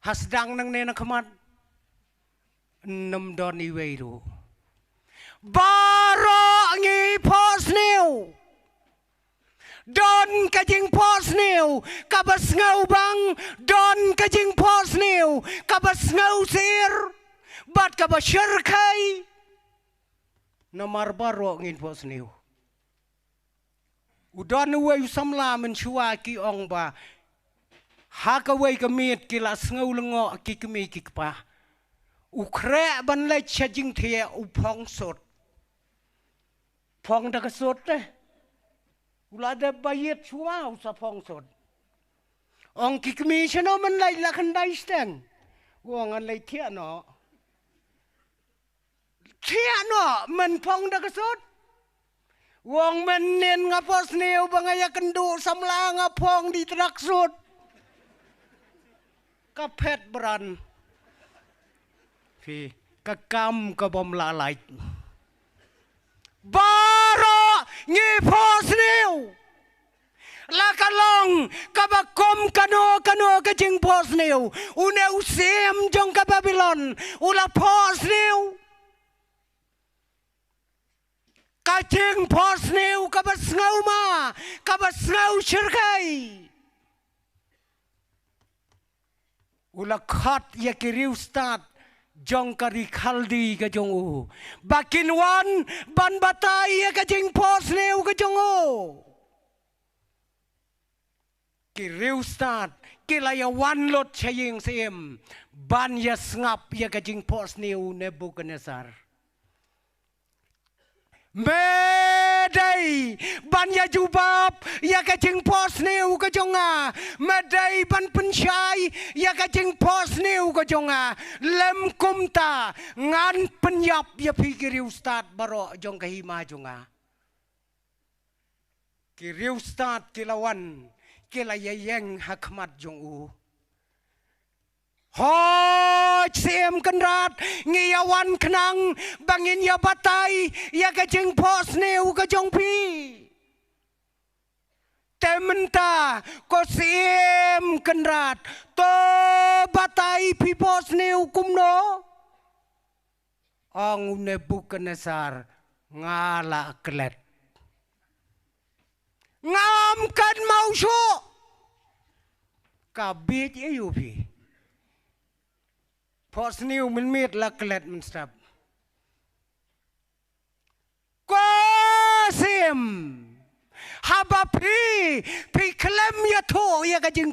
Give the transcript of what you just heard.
Hasdang nang nena kamat nam don iweru baro ngi pos new don kajing pos new kabas ngau bang don kajing pos new kabas ngau sir bat kabas syarkai namar baro ngi pos new udon we samla men chua ki ong ba hakaway kamit kilas ngau lengo ki kemi ki pa ukre ban le chajing thie upong sot phong da ka sot te ula da bayet chua usa phong sot ong ki kemi chano man lai la kan dai steng wong an lai thia no man phong da ka sot wong men nen ngapos neu bangaya kendu samla ngapong di trak sot kapet beranพี่กะกำกะบอมละไหลบารองีพอสนิวลากะลองกะบะกมกะโนกะจิงพอสนิวอุเนอุเซียมจงกะบาบิลอนอุลาพอสนิวกะจิงพอสนิวกะบะสงาวมากะบะสงาวชิรไกอุลาคัดยะกิริวสตาร์jong kari khaldi ka jong u bakin wan ban batai ka jing pos leu ka jong u ki riu start ki la ya wan lot chaying sem ban ya ngap ya ka jing pos neu Nebukadnezar medai ban ya jubab ya ka jing pos neu ka jong a medai ban pensyai ya ka jing pos neu ka jong a lem kumta ngan penyap ya pikir ustad baro jong ka hima jong a kiri ustad kilawan kila ya yang hakmat jong u hoj sim kenrat ngiyawan kenang bangin ya batai ya ka jing pos neu ka jong pi tementa ko sim kenrat to batai pi pos neu kumno ang Nebukadnezar ngala klet ngam kan mau syo kabit ayu pi pos neu min mit la klet min stab ko sim haba pi klem ya to ya ka jing